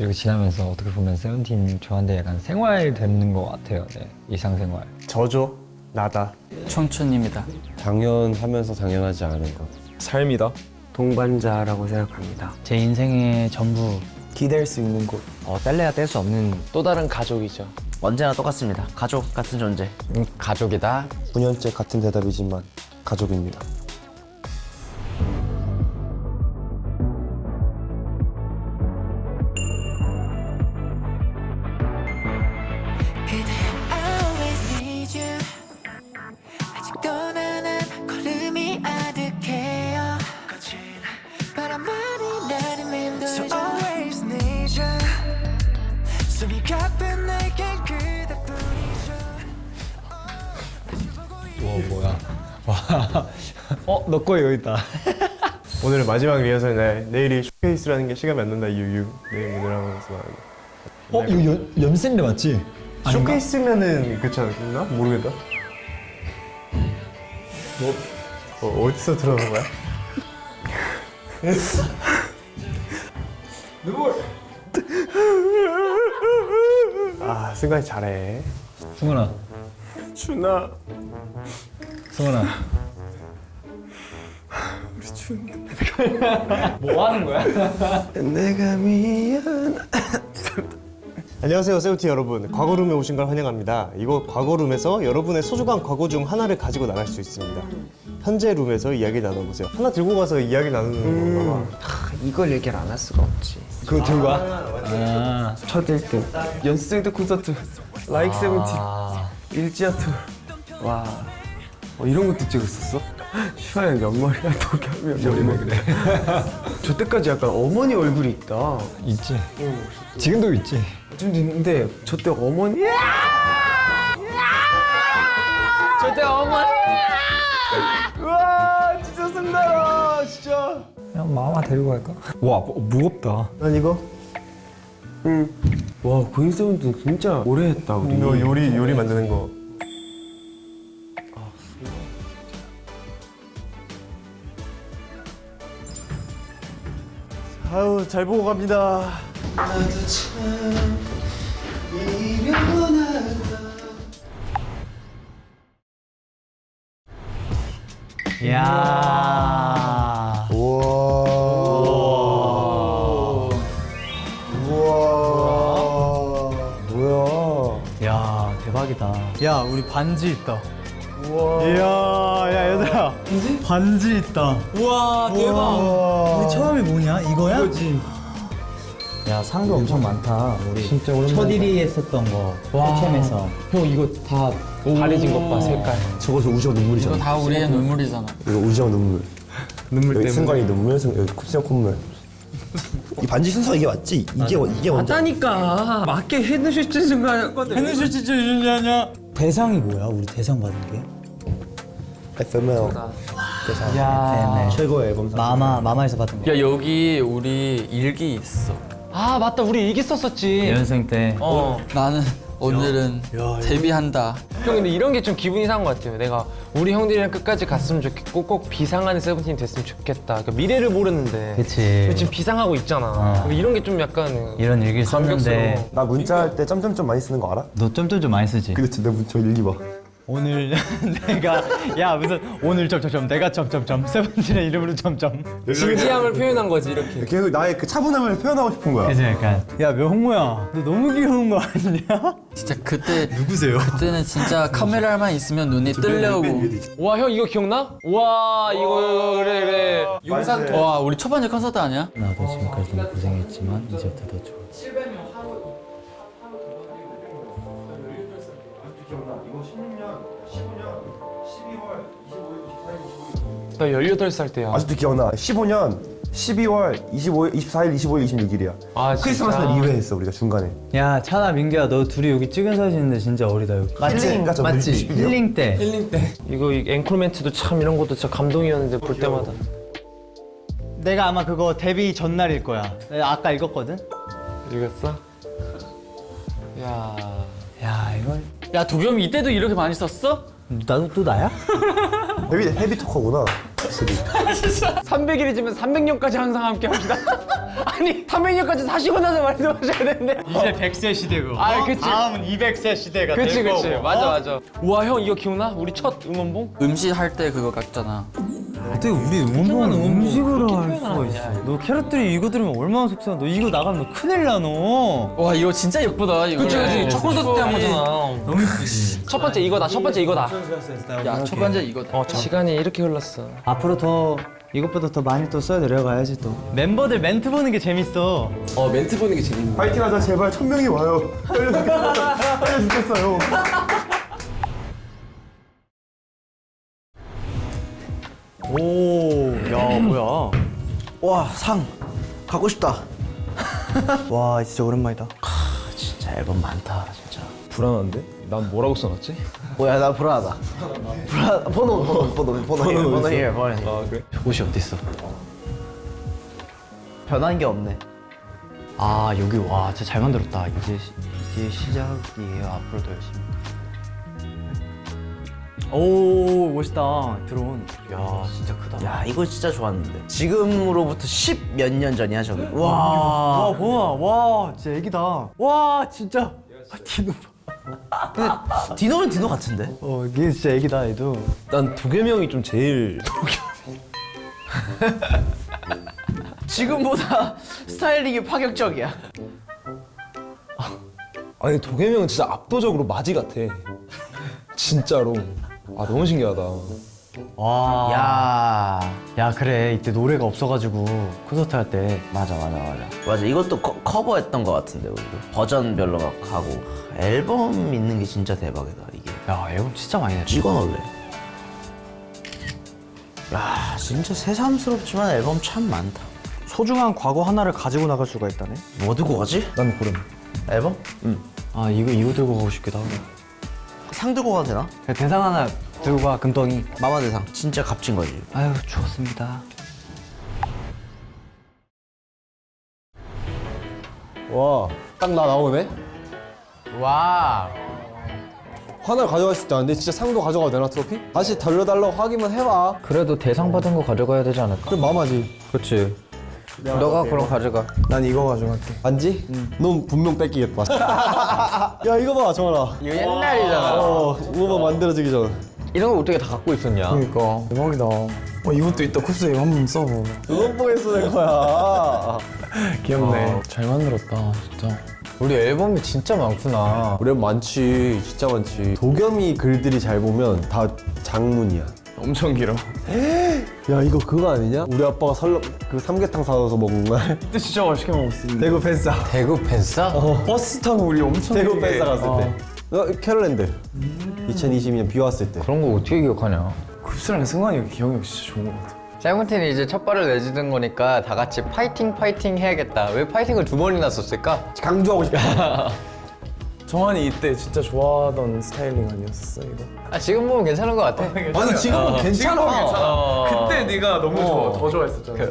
이렇게 지나면서 어떻게 보면 세븐틴 저한테 약간 생활 되는 것 같아요. 네, 일상생활. 저죠. 나다. 청춘입니다. 당연하면서 당연하지 않은 것. 삶이다. 동반자라고 생각합니다. 제 인생의 전부. 기댈 수 있는 곳. 뗄래야 뗄 수 없는 또 다른 가족이죠. 언제나 똑같습니다. 가족 같은 존재. 가족이다. 9년째 같은 대답이지만 가족입니다. 그대 always need you. 아직도 나는 걸음이 아득해요. 거친 바람만이 나를 맴돌죠. So always need you. 숨이 가쁜 내겐 그대뿐이죠. 뭐야. 와. 너 거 여기 있다. 오늘 마지막 리허설 날 내일이 쇼케이스라는 게 시간이 안 난다 유유. 내일 오늘 하면서 이거 연습생인데 맞지? 쇼케이스면은 그렇지 않나? 모르겠다. 어디서 들어온 거야? 아 승관이 잘해. 승원아. 준아. 승원아. 뭐 하는 거야? 내가 미안. 안녕하세요 세븐틴 여러분. 과거룸에 오신 걸 환영합니다. 이곳 과거룸에서 여러분의 소중한 과거 중 하나를 가지고 나갈 수 있습니다. 현재 룸에서 이야기 나눠보세요. 하나 들고 가서 이야기 나누는 건가 봐. 이걸 얘기를 안 할 수가 없지. 그거 들고 와? 첫 1등. 연습생 때 콘서트. 라이크 세븐틴. 일지아 투. 와. 이런 것도 찍었었어? 슈아형 옆머리가 도겸이 옆머리 그래. 저 때까지 약간 어머니 얼굴이 있다. 있지. 지금도 있지. 지금도 있는데 저 때 어머니. 절대 어머니. 우와 진짜 승나라 진짜. 그냥 마마 데리고 갈까? 와 무겁다. 난 이거. 와 고잉 세븐틴 진짜 오래 했다 우리. 이거 요리 만드는 거. 아유 잘 보고 갑니다. 이야. 뭐야? 야, 대박이다. 야, 우리 반지 있다. 이야 야 얘들아. 반지 있다. 우와, 대박. 우리 처음이 뭐냐? 이거야? 이거지. 야, 상도 엄청 많다. 우리 진짜 오랜만이다. 첫 1위 했었던 거. HM에서. 형 이거 다 가려진 것 봐 색깔. 저거 저 우정 눈물이잖아. 다 우리의 눈물이잖아. 이거 우정 눈물. 눈물 여기 때문에. 승관이 눈물, 여기 쿱스형 콧물. 이 반지 순서 이게 맞지? 이게 먼저. 맞다니까. 맞게 헤드슈트 순간이었거든. 핸드슈트 준비하냐? 대상이 뭐야? 우리 대상 받은 게? FML 야, 최고의 앨범. 마마에서 받은 거. 야 여기 우리 일기 있어. 아 맞다 우리 일기 썼었지. 연생 때. 나는 오늘은 데뷔한다. 형 근데 이런 게 좀 기분이 상한 것 같아요. 내가 우리 형들이랑 끝까지 갔으면 좋겠고 꼭 비상하는 세븐틴이 됐으면 좋겠다. 그러니까 미래를 모르는데 그치. 지금 비상하고 있잖아. 근데 이런 게 좀 약간 이런 일기를 썼는데 감격스러워. 나 문자할 때 점점점 많이 쓰는 거 알아? 너 점점점 많이 쓰지? 그렇지. 내 문자 일기 봐. 오늘 내가 야 무슨 오늘 점점점 내가 점점점 세븐틴의 이름으로 점점. 진지함을 표현한 거지 이렇게. 계속 나의 그 차분함을 표현하고 싶은 거야. 그래서 약간 야 명호야 너 너무 귀여운 거 아니냐? 진짜 그때 누구세요? 그때는 진짜 카메라만 있으면 눈이 뜰려고. 와 형 이거 기억나? 와 이거 그래. 용산 와 우리 첫 번째 콘서트 아니야? 나도 지금까지 너무 고생했지만 이제부터 더 좋아. 나 18살 때야. 아직도 기억나. 15년 12월 25일, 24일, 25일, 26일이야. 아, 크리스마스 날 2회 했어 우리가 중간에. 야 찬아 민규야 너 둘이 여기 찍은 사진인데 진짜 어리다 여기. 힐링인가 저 맞지? 뮤직비디오? 힐링 때. 힐링 때. 이거 이 앵콜 멘트도 참 이런 것도 진짜 감동이었는데 볼 때마다. 내가 아마 그거 데뷔 전날일 거야. 내가 아까 읽었거든. 읽었어? 야. 야 이걸 야 도겸이 이때도 이렇게 많이 썼어? 나도 또 나야? 헤비 토커구나. 300일이지만 300년까지 항상 함께 합시다. 아니 300년까지 사시고 나서 말씀하셔야 되는데. 이제 100세 시대고. 아, 그치. 다음은 200세 시대가 그치 될 그치. 거고. 맞아. 우와 형 이거 기억나? 우리 첫 응원봉? 음식 할 때 그거 같잖아. 어떻게 우리 응원봉은 음식으로 할 수가 있어? 너 캐럿들이 이거 들으면 얼마나 속상해. 너 이거 나가면 너 큰일 나 너. 와 이거 진짜 예쁘다. 이거. 그치. 첫 콘서트 때 한 거잖아. 너무 예쁘지. 첫 번째 이거다. 야 첫 번째 이거다. 시간이 이렇게 흘렀어. 앞으로 더 이것보다 더 많이 또 써야 내려가야지 또. 멤버들 멘트 보는 게 재밌어. 멘트 보는 게 재밌네. 파이팅하자 제발 1000명이 와요. 떨려 죽겠어요. 오, 야 뭐야? 와, 상 갖고 싶다. 와 진짜 오랜만이다. 진짜 앨범 많다, 진짜. 불안한데? 난 뭐라고 써놨지? 뭐야, 나 불안하다. 번호 here. 아 그래? 옷이 어땠어? 변한 게 없네. 아 여기 와 진짜 잘 만들었다. 이제 시작이에요. 앞으로도 열심히. 오 멋있다 드론. 야 진짜 크다. 야, 이거 진짜 좋았는데. 지금으로부터 10 몇 년 전이야, 저기. 와 보아 와 진짜 애기다. 와 진짜 디노. 근데 디노는 디노 같은데? 얘 진짜 애기다 얘도. 난 도겸이 좀 제일 지금보다 스타일링이 파격적이야. 아니 도겸이 형은 진짜 압도적으로 마지 같아. 진짜로. 아 너무 신기하다. 와. 야, 야 그래 이때 노래가 없어가지고 콘서트 할 때. 맞아. 이것도 커버했던 것 같은데, 우리도. 버전별로 막 하고. 앨범 있는 게 진짜 대박이다, 이게. 야 앨범 진짜 많이 냈다. 찍어 넣을래. 야, 진짜 새삼스럽지만 앨범 참 많다. 소중한 과거 하나를 가지고 나갈 수가 있다네. 뭐 들고 가지? 난 고름. 앨범? 아 이거 들고 가고 싶기도 하고. 상 들고 가도 되나? 그냥 대상 하나 들고 가 금덩이. 마마대상. 진짜 값진 거지. 아유 좋습니다. 와, 딱 나 나오네? 와. 하나를 가져갈 수 있다는데 진짜 상도 가져가도 되나 트로피? 다시 돌려달라고 하기만 해봐. 그래도 대상 받은 거 가져가야 되지 않을까? 그럼 마마지. 그치. 너가 그럼 가져가. 난 이거 가져갈게. 반지? 넌 분명 뺏기겠다. 야 이거 봐 정원아. 이거 옛날이잖아. 우버 만들어지기 전. 이런 거 어떻게 다 갖고 있었냐? 그러니까 대박이다. 이것도 이따 쿱스에 한번 써봐. 응원봉에서 낸 거야. 귀엽네. 잘 만들었다 진짜. 우리 앨범이 진짜 많구나. 우리 많지 진짜 많지. 도겸이 글들이 잘 보면 다 장문이야. 엄청 길어. 야 이거 그거 아니냐? 우리 아빠가 그 삼계탕 사와서 먹은 날. 그때 진짜 맛있게 먹었어. 대구 팬싸. 대구 팬싸? 버스 타고 우리 엄청 대구 팬싸 갔을 때. 캐럴랜드. 2022년 비 왔을 때. 그런 거 어떻게 기억하냐? 쿱스랑 승환이 기억력 진짜 좋은 것 같아. 세븐틴이 이제 첫 발을 내주는 거니까 다 같이 파이팅 해야겠다. 왜 파이팅을 2번이나 썼을까? 강조하고 싶다. 정한이 이때 진짜 좋아하던 스타일링 아니었었어 이거? 아 지금 보면 괜찮은 것 같아. 아니 지금은 괜찮아. 그때 네가 너무 더 좋아했었잖아.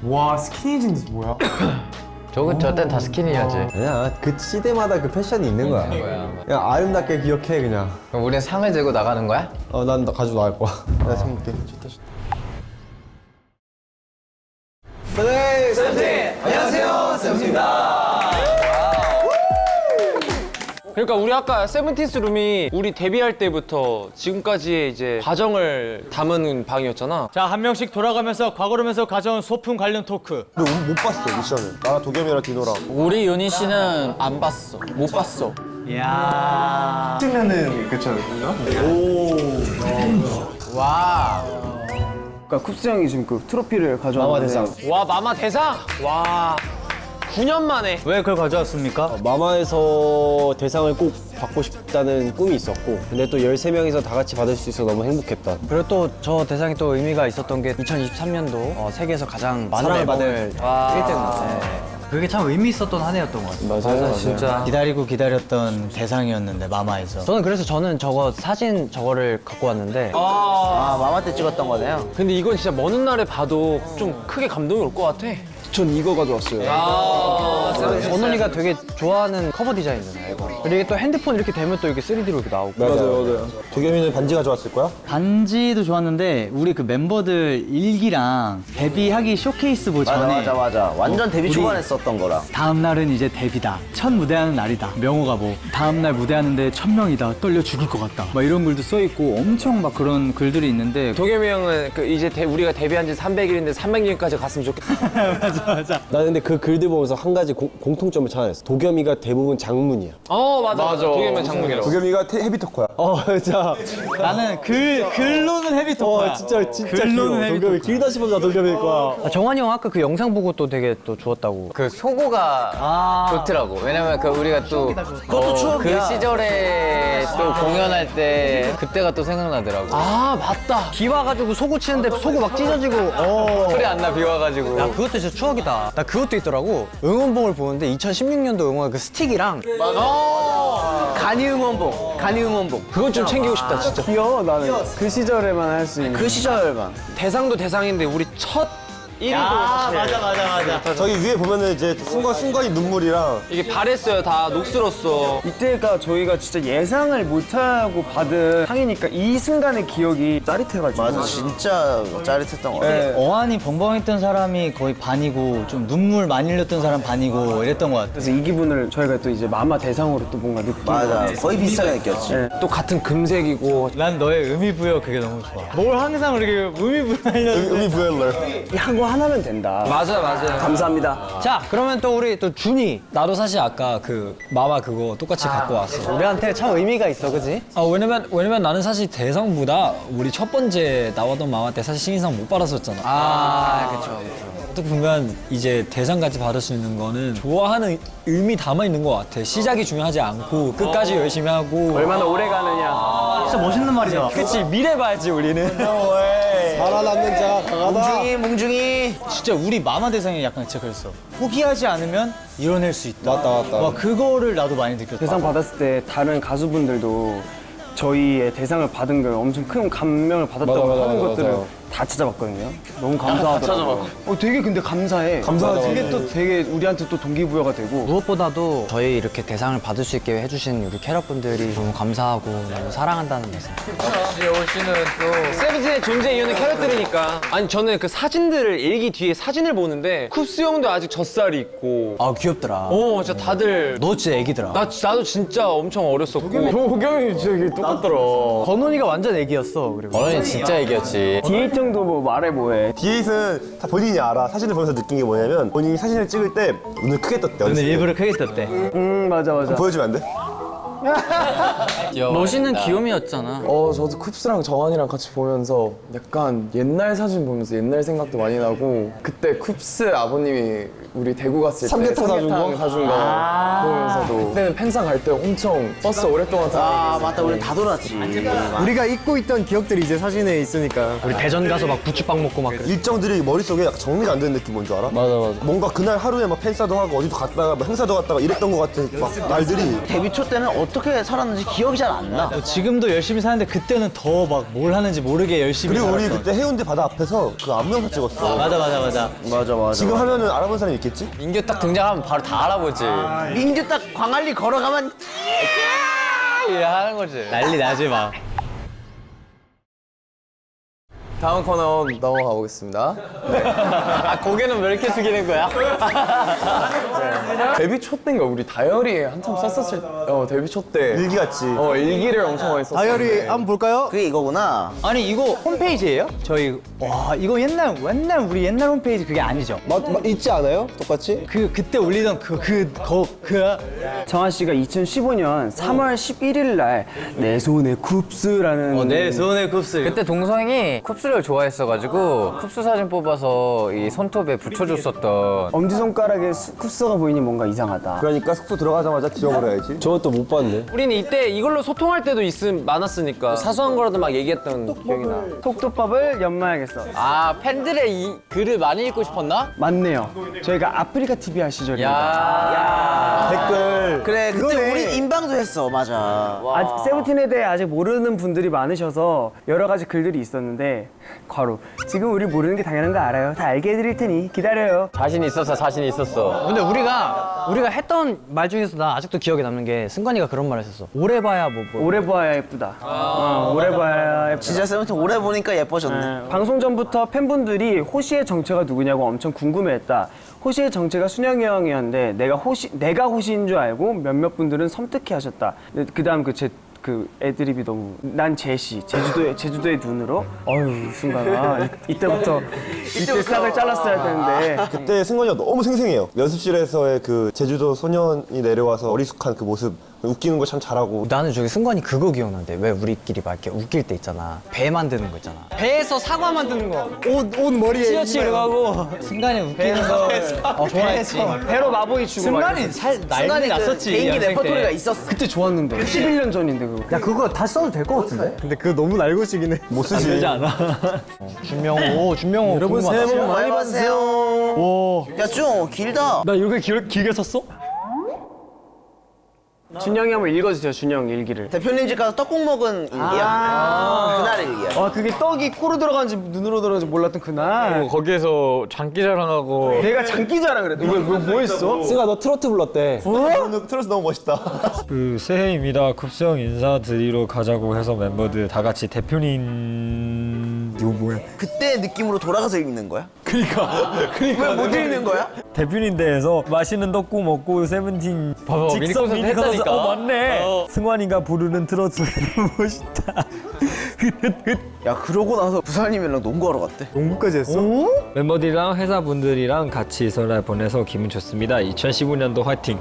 와 스키니진스 뭐야? 저땐 다 스키니야지. 아니야 그 시대마다 그 패션이 있는 거야. 그냥 아름답게 기억해 그냥. 그럼 우린 상을 들고 나가는 거야? 난 가지고 나갈 거야. 내가 챙길게. 네, 세븐틴! 안녕하세요, 세븐틴입니다. 그러니까 우리 아까 세븐틴스 룸이 우리 데뷔할 때부터 지금까지의 이제 과정을 담은 방이었잖아. 자 한 명씩 돌아가면서 과거로면서 가져온 소품 관련 토크. 근데 못 봤어 미션을. 나랑 도겸이랑 디노랑. 우리 유니 씨는 안 봤어. 못 봤어. 이야. 찍면은 괜찮을까? 그러니까 쿱스 형이 지금 그 트로피를 가져왔는데 마마 대상. 와 마마 대상. 와 9년 만에. 왜 그걸 가져왔습니까? 마마에서 대상을 꼭 받고 싶다는 꿈이 있었고 근데 또 13명이서 다 같이 받을 수 있어서 너무 행복했다. 그리고 또 저 대상이 또 의미가 있었던 게 2023년도 세계에서 가장 많은 사랑을 앨범을 하기 때문에 그게 참 의미 있었던 한 해였던 것 같아요. 맞아 진짜. 기다리고 기다렸던 대상이었는데 마마에서. 저는 저거 사진 저거를 갖고 왔는데 아, 마마 때 찍었던 거네요. 근데 이건 진짜 먼 훗날에 봐도 좀 크게 감동이 올 것 같아. 전 이거 가져왔어요. 원훈이가 되게 좋아하는 커버 디자인이잖아요. 이거. 그리고 이게 또 핸드폰 이렇게 되면 또 이렇게 3D로 이렇게 나오고. 맞아요. 도겸이는 반지가 좋았을 거야? 반지도 좋았는데 우리 그 멤버들 일기랑 데뷔하기 쇼케이스 뭐 전에 맞아. 완전 데뷔 우리- 초반에 썼던 거랑. 다음 날은 이제 데뷔다. 첫 무대하는 날이다. 명호가 뭐 다음 날 무대하는데 1000명이다. 떨려 죽을 것 같다. 막 이런 글도 써 있고 엄청 막 그런 글들이 있는데 도겸이 형은 그 이제 우리가 데뷔한 지 300일인데 300일까지 갔으면 좋겠다. 맞아. 나는 근데 그 글들 보면서 한 가지 공통점을 찾아냈어. 도겸이가 대부분 장문이야. 맞아. 도겸이 형 장문이라고. 도겸이가 헤비토커야. 진짜. 나는 글로는 헤비토커야. 진짜 글로는 헤비토커. 도겸이 길다 싶어서 도겸일 거야. 정환이 형 아까 그 영상 보고 또 되게 또 좋았다고. 그 소고가 좋더라고. 왜냐면 그 우리가 또 그것도 추억이야. 그 시절에 또 공연할 때 그때가 또 생각나더라고. 아 맞다. 비 와가지고 소고 치는데 소고 막 찢어지고. 소리 안 나 비 와가지고. 야 그것도 진짜 추억이다. 나 그것도 있더라고. 응원봉을 보는데 2016년도 응원 그 스틱이랑 간이 응원봉. 그건 좀 챙기고 싶다 진짜. 귀여워 나는 그 시절에만 할 수 있는. 그 시절만. 대상도 대상인데 우리 첫 1위도 맞아. 저기 위에 보면은 이제 순간이 눈물이랑 이게 바랬어요. 다 녹슬었어. 이때가 저희가 진짜 예상을 못하고 받은 상이니까 이 순간의 기억이 짜릿해가지고. 맞아, 진짜 짜릿했던 거 같아. 네. 어안이 벙벙했던 사람이 거의 반이고 좀 눈물 많이 흘렸던 사람 반이고 이랬던 것 같아. 그래서 이 기분을 저희가 또 이제 마마 대상으로 또 뭔가 느끼고. 맞아, 거의 비슷하게 느꼈지. 또 같은 금색이고. 난 너의 의미부여 그게 너무 좋아. 뭘 항상 이렇게 의미부여하려고. 의미부여러. 한 거 하나면 된다. 맞아. 감사합니다. 자 그러면 또 우리 또 준이. 나도 사실 아까 그 마마 그거 똑같이 갖고 왔어. 우리한테 참 의미가 있어, 그지? 왜냐면 나는 사실 대상보다 우리 첫 번째 나왔던 마마 때 사실 신인상 못 받았었잖아. 그쵸. 또 보면 이제 대상까지 받을 수 있는 거는 좋아하는 의미 담아 있는 것 같아. 시작이 중요하지 않고 끝까지 열심히 하고. 얼마나 오래 가느냐. 진짜 멋있는 말이잖아. 그치, 미래 봐야지 우리는. 살아남는 자 강하다. 몽중이. 진짜 우리 마마 대상이 약간 진짜 그랬어. 포기하지 않으면 이뤄낼 수 있다. 맞다. 와 그거를 나도 많이 느꼈다. 대상 받았을 때 다른 가수분들도 저희의 대상을 받은 걸 엄청 큰 감명을 받았다고 하는 것들을 다 찾아봤거든요. 너무 감사하더라고요. 되게 근데 감사해. 감사하지. 이게 또 되게 우리한테 또 동기부여가 되고. 무엇보다도 저희 이렇게 대상을 받을 수 있게 해주신 우리 캐럿분들이 너무 감사하고 너무 사랑한다는 말씀. 올 씨는 또 세븐틴의 존재 이유는 캐럿들이니까. 아니 저는 그 사진들을 일기 뒤에 사진을 보는데 쿱스 형도 아직 젖살이 있고. 아 귀엽더라. 진짜 다들. 너 진짜 애기더라. 나도 진짜 엄청 어렸었고. 도겸이 진짜 똑같더라. 건원이가 완전 애기였어. 그리고. 어른이 진짜 얘기였지. 디에이트 형도 뭐 말해 뭐해. 디에이트는 다 본인이 알아. 사진을 보면서 느낀 게 뭐냐면 본인이 사진을 찍을 때 눈을 크게 떴대. 오늘 일부러 크게 떴대. 맞아. 보여주면 안 돼? 멋있는 귀요미였잖아. 저도 쿱스랑 정한이랑 같이 보면서 약간 옛날 사진 보면서 옛날 생각도 많이 나고 그때 쿱스 아버님이 우리 대구 갔을 때 삼계탕 사준 거 보면서도 그때는 팬싸 갈 때 엄청 버스 오랫동안 타고 맞다, 우리 다 돌았지. 우리가 잊고 있던 기억들이 이제 사진에 있으니까. 우리 대전 가서 막 부추빵 먹고 막. 일정들이 머릿속에 약간 정리가 안 되는 느낌 뭔지 알아? 맞아. 뭔가 그날 하루에 막 팬싸도 하고 어디도 갔다가 막 행사도 갔다가 이랬던 것 같은 막 날들이. 데뷔 초 때는 어떻게 살았는지 기억이 잘 안 나. 지금도 열심히 사는데 그때는 더 막 뭘 하는지 모르게 열심히 그리고 우리 살았던. 그때 해운대 바다 앞에서 그 안무영상 찍었어. 맞아. 지금 하면은 알아본 사람이 있겠지? 민규 딱 등장하면 바로 다 알아보지. 민규 딱 광안리 걸어가면 이래 하는 거지. 난리 나지 마. 다음 코너 넘어가 보겠습니다. 고개는 왜 이렇게 숙이는 거야? 데뷔 초 때인가 우리 다이어리에 한참 썼었을 데뷔 초 때 일기 같지. 일기를 엄청 많이 썼어. 다이어리 한번 볼까요? 그게 이거구나. 아니 이거 홈페이지예요? 저희 와 이거 옛날 우리 옛날 홈페이지 그게 아니죠? 있지 않아요? 똑같이? 그때 올리던 그 정한 씨가 2015년 3월 11일 날 내 손에 쿱스라는 내 손에 쿱스. 그때 동성이 쿱스를 좋아했어가지고 쿱스 사진 뽑아서 이 손톱에 붙여줬었던. 엄지손가락에 쿱스가 보이니 뭔가 이상하다. 그러니까 숙소 들어가자마자 지워버려야지. 저것도 못 봤네. 우리는 이때 이걸로 소통할 때도 많았으니까 사소한 거라도 막 얘기했던 기억이 나. 톡톡밥을 연마하겠어. 아 팬들의 이 글을 많이 읽고 싶었나? 맞네요. 저희가 아프리카 TV 할 시절입니다. 야. 댓글. 그래, 그때 그거네. 우리 인방도 했어, 맞아. 아직 세븐틴에 대해 아직 모르는 분들이 많으셔서 여러 가지 글들이 있었는데 괄호 지금 우리 모르는 게 당연한 거 알아요. 다 알게 해드릴 테니 기다려요. 자신 있었어. 근데 우리가 우리가 했던 말 중에서 나 아직도 기억에 남는 게 승관이가 그런 말을 했었어. 오래 봐야 뭐. 오래 봐야 예쁘다. 오래 봐야 예쁘다. 진짜 세븐틴 오래 보니까 예뻐졌네. 방송 전부터 팬분들이 호시의 정체가 누구냐고 엄청 궁금해했다. 호시의 정체가 순영이 형이었는데 내가 호시인 줄 알고 몇몇 분들은 섬뜩해하셨다. 그다음 그 애드립이 너무 난 제시 제주도의 눈으로 어휴 순간아 이때부터 이때 싹을 잘랐어야 되는데 그때 승관이가 너무 생생해요. 연습실에서의 그 제주도 소년이 내려와서 어리숙한 그 모습, 웃기는 거 참 잘하고. 나는 저기 승관이 그거 기억나는데 왜 우리끼리 막 이렇게 웃길 때 있잖아. 배 만드는 거 있잖아. 배에서 사과 만드는 거. 옷 머리에 치어치기로 하고 승관이 웃기는 거 좋아했지. 배로 마보이 주고 승관이 난리 났었지. 개인기 연습생 때. 레퍼토리가 있었어. 그때 좋았는데 11년 전인데 그거. 야 그거 다시 써도 될 것 같은데? 근데 그거 너무 날고식이네. 못 쓰지. 되지 않아. 준명호 여러분 새해 복 많이 받으세요. 야, 좀 길다. 나 이렇게 길게 썼어? 준영이 한번 읽어주세요. 준영 일기를. 대표님 집 가서 떡국 먹은 일기야. 그날 일기야. 그게 떡이 코로 들어가는지 눈으로 들어가는지 몰랐던 그날. 거기에서 장기 자랑하고 내가 장기자랑 그랬다. 뭐 했어? 승아 너 트로트 불렀대. 트로트 너무 멋있다. 그 새해입니다. 쿱스형 인사드리러 가자고 해서 멤버들 다 같이 대표님 이거 뭐야? 그때 느낌으로 돌아가서 읽는 거야? 그러니까 왜 못 읽는 거야? 대표님 대에서 맛있는 떡국 먹고 세븐틴 직접 미니콘서트 맞네. 승관이가 부르는 트로트 너무 멋있다. 야, 그러고 나서 부사님이랑 농구하러 갔대. 농구까지 했어? 멤버들이랑 회사분들이랑 같이 설날 보내서 기분 좋습니다. 2015년도 화이팅.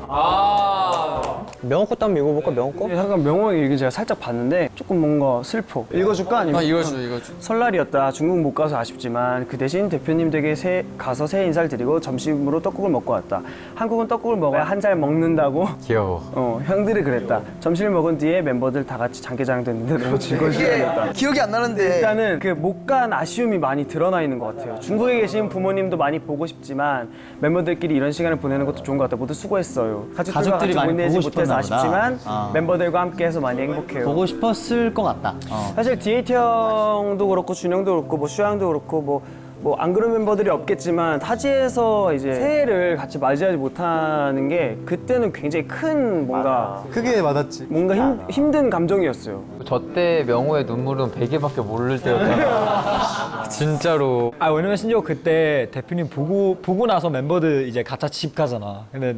명호 것도 한번 읽어볼까? 명호 거? 잠깐 명호 일기 제가 살짝 봤는데 조금 뭔가 슬퍼. 읽어줄까 아니면? 이거죠. 설날이었다. 중국 못 가서 아쉽지만 그 대신 대표님 댁에 가서 새해 인사를 드리고 점심으로 떡국을 먹고 왔다. 한국은 떡국을 먹어야 한 살 먹는다고. 귀여워. 형들이 그랬다. 점심을 먹은 뒤에 멤버들 다 같이 장기자랑 됐는데 너무 즐거운 시간이었다. 기억이 안 나는데. 일단은 그 못 간 아쉬움이 많이 드러나 있는 것 같아요. 중국에 계신 부모님도 많이 보고 싶지만 멤버들끼리 이런 시간을 보내는 것도 좋은 것 같아요. 모두 수고했어요. 가족들과 가족들이 같이 많이 보내지 보고 못해서 싶었나 보다. 아쉽지만 멤버들과 함께해서 많이 행복해요. 보고 싶었을 것 같다. 사실 디에이트 형도 그렇고 준영도 그렇고 뭐 슈양도 그렇고 뭐 안 그런 멤버들이 없겠지만 타지에서 이제 새해를 같이 맞이하지 못하는 게 그때는 굉장히 큰 뭔가 크게 맞았지. 뭔가 힘든 감정이었어요. 저 때 명호의 눈물은 베개밖에 모를 때였잖아. 진짜로. 왜냐면 심지어 그때 대표님 보고 나서 멤버들 이제 각자 집 가잖아. 근데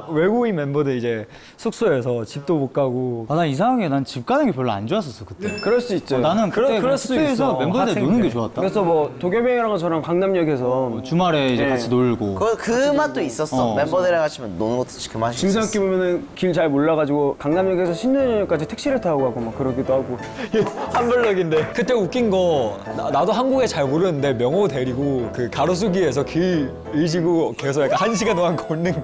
외국인 멤버들 이제 숙소에서 집도 못 가고. 난 이상하게 난 집 가는 게 별로 안 좋았었어 그때. 그럴 수 있죠. 나는 그때 그럴 수도 숙소에서 있어. 멤버들 학생 노는 때. 게 좋았다. 그래서 뭐 도겸이랑 저랑 강남역에서 주말에 이제 네. 같이 놀고. 그 맛도 있었어. 멤버들이랑 같이 노는 것도 그 맛이 있었어. 심상기 보면은 길 잘 몰라가지고 강남역에서 신논현역까지 택시를 타고 가고 막 그러기도 하고. 한블럭인데 그때 웃긴 거 나도 한국에 잘 모르는데 명호 데리고 그 가로수길에서 길 의지고 계속 약간 1시간 동안 걷는 거.